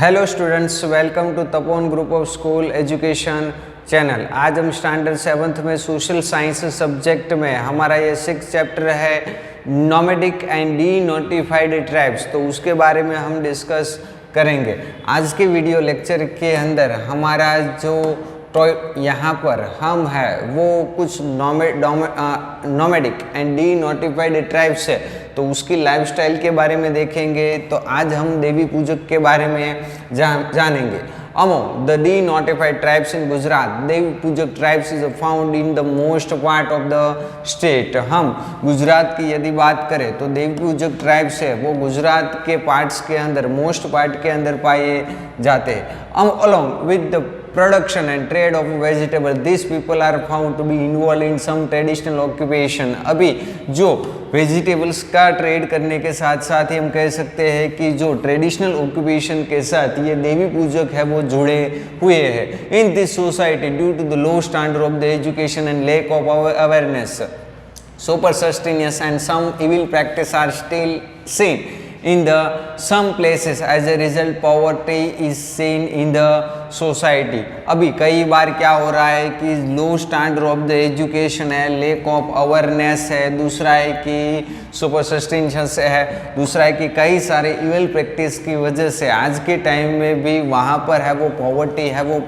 Hello students, welcome to Tapon group of school education channel. आज हम standard 7th में social science subject में हमारा ये 6th चैप्टर है nomadic and D notified tribes, तो उसके बारे में हम डिस्कस करेंगे। आज के वीडियो लेक्चर के अंदर हमारा जो यहाँ पर हम है वो कुछ nomadic and D notified tribes है, तो उसकी लाइफस्टाइल के बारे में देखेंगे। तो आज हम देवी पूजक के बारे में जानेंगे। Among the denotified tribes in Gujarat, देवी पूजक tribes is found in the most part of the state। हम गुजरात की यदि बात करें तो देवी पूजक ट्राइब्स है वो गुजरात के पार्ट्स के अंदर, मोस्ट पार्ट के अंदर पाए जाते हैं। Along with the production and trade of vegetable, these people are found to be involved in some traditional occupation। अभी जो वेजिटेबल्स का ट्रेड करने के साथ साथ ही हम कह सकते हैं कि जो ट्रेडिशनल ऑक्यूपेशन के साथ ये देवी पूजक है वो जुड़े हुए हैं। In this society due to the low standard of the education and lack of awareness, superstitious and some evil practice are still seen in the some places। as a result poverty is seen in the society। अभी कई बार क्या हो रहा है कि लो standard of the education है, lake of awareness है, दूसरा है कि सुपरस्टिशियस है, दूसरा है कि कई सारे इविल प्रैक्टिस की वजह से आज के टाइम में भी वहाँ पर है वो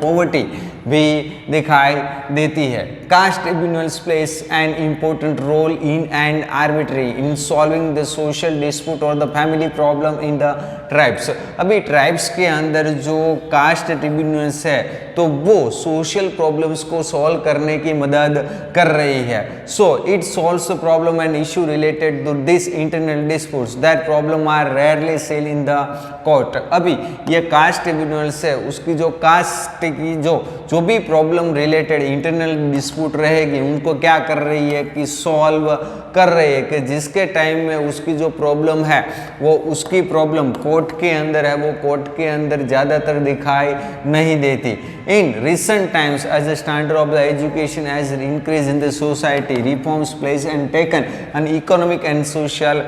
पॉवर्टी भी दिखाई देती है। Caste tribunals plays an important role in and arbitrary in solving the social dispute और the family problem in the tribes. अभी ट्राइब्स के अंदर जो कास्ट ट्रिब्यूनल्स है तो वो सोशल प्रॉब्लम्स को सॉल्व करने की मदद कर रही है। So it solves the problem and issue related to this internal disputes that problem are rarely sell in the court. अभी ये कास्ट ट्रिब्यूनल्स है, उसकी जो कास्ट की जो भी प्रॉब्लम रिलेटेड इंटरनल डिस्प्यूट रहेगी उनको क्या कर रही है कि सॉल्व कर रही है, कि जिसके टाइम में उसकी जो प्रॉब्लम है वो उसकी प्रॉब्लम कोर्ट के अंदर है वो कोर्ट के अंदर ज़्यादातर दिखाई नहीं देती। In recent times as the standard of the education has increase in the society, reforms place and taken an economic and social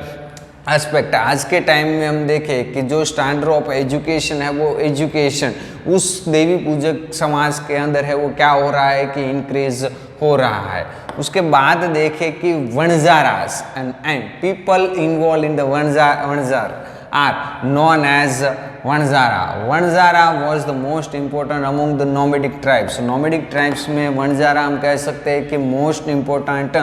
aspect. आज के टाइम में हम देखें कि जो स्टैंडर्ड ऑफ एजुकेशन है वो एजुकेशन उस देवी पूजक समाज के अंदर है वो क्या हो रहा है कि इंक्रीज हो रहा है। उसके बाद देखें कि Vanjaras and people involve in the Vanjara are known as Vanjara. Vanjara was the most important among the nomadic tribes. Nomadic tribes में वणजारा हम कह सकते हैं कि मोस्ट इम्पोर्टेंट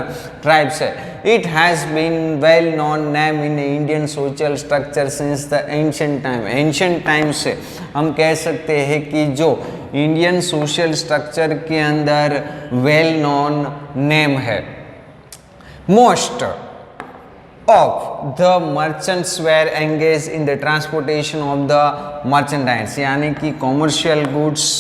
ट्राइब्स है। It has been well known name in Indian social structure since the ancient time. Ancient time से हम कह सकते हैं कि जो इंडियन सोशल स्ट्रक्चर के अंदर वेल नोन नेम है। Most of the merchants were engaged in the transportation of the merchandise, यानी कि कॉमर्शियल गुड्स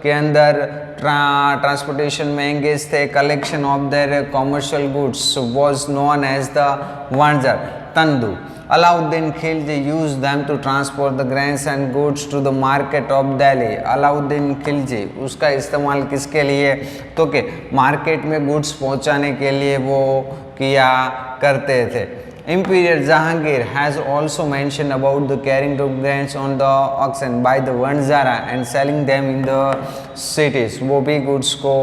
के अंदर ट्रांसपोर्टेशन में एंगेज थे। Collection of their commercial goods was known as the Vanjara tandu. Alauddin Khilji used them to transport the grains and goods to the market of Delhi। Alauddin Khilji उसका इस्तेमाल किसके लिए, तो कि मार्केट में गुड्स पहुंचाने के लिए वो किया करते थे। Imperial Jahangir has also mentioned about the carrying of grains on the oxen by the Vanzara and selling them in the cities। वो भी गुड्स को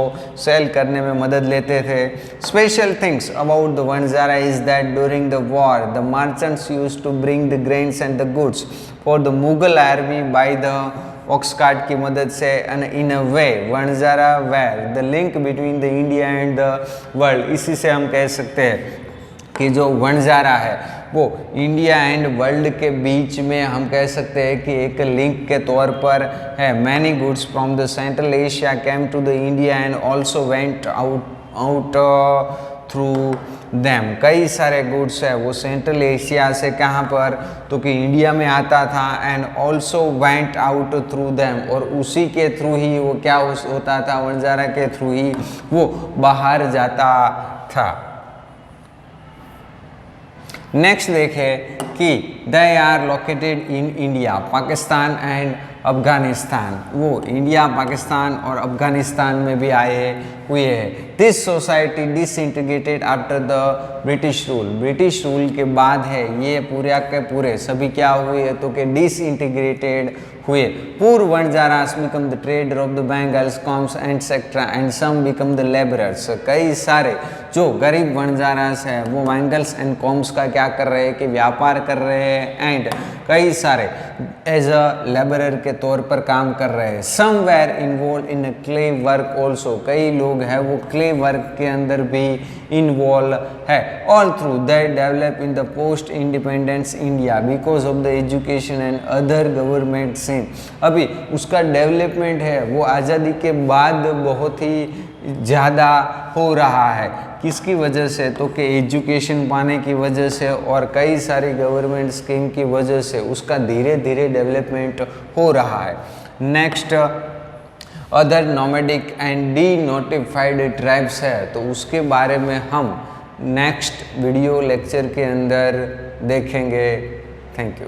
सेल करने में मदद लेते थे। Special things about the Vanzara is that during the war the merchants used to bring the grains and the goods for the Mughal army by the ox cart की मदद से। and in a way Vanzara were the link between the India and the world। इसी से हम कह सकते हैं कि जो वणजारा है वो इंडिया एंड वर्ल्ड के बीच में हम कह सकते हैं कि एक लिंक के तौर पर है। Many goods from the central Asia came to the India and also went out through them. कई सारे गुड्स है वो सेंट्रल एशिया से कहाँ पर, तो कि इंडिया में आता था and also went out through them, और उसी के थ्रू ही वो क्या होता था, वणजारा के थ्रू ही वो बाहर जाता था। नेक्स्ट देखें कि they are located in India, Pakistan and Afghanistan, वो इंडिया, पाकिस्तान और अफगानिस्तान में भी आए हुए हैं। This society disintegrated after the British rule, British rule के बाद है ये पूरे के पूरे सभी क्या हुए तो कि डिसइंटीग्रेटेड हुए। Poor Vanjaras become the trader of the bangles, combs etcetera and some become the labourers. कई सारे जो गरीब वनजारास है वो बेंगल्स एंड कॉम्स का क्या कर रहे हैं कि व्यापार कर रहे हैं एंड कई सारे एज अ लेबरर के तौर पर काम कर रहे हैं। Some were involve in clay work also, कई लोग हैं वो क्ले वर्क के अंदर भी इन्वॉल्व है। All through that develop in the post independence India because of the education and other government scene. अभी उसका डेवलपमेंट है वो आज़ादी के बाद बहुत ही ज़्यादा हो रहा है। किसकी वजह से तो कि एजुकेशन पाने की वजह से और कई सारी गवर्नमेंट स्कीम की वजह से उसका धीरे धीरे डेवलपमेंट हो रहा है। Next other nomadic and D notified tribes है, तो उसके बारे में हम नेक्स्ट वीडियो लेक्चर के अंदर देखेंगे। Thank you.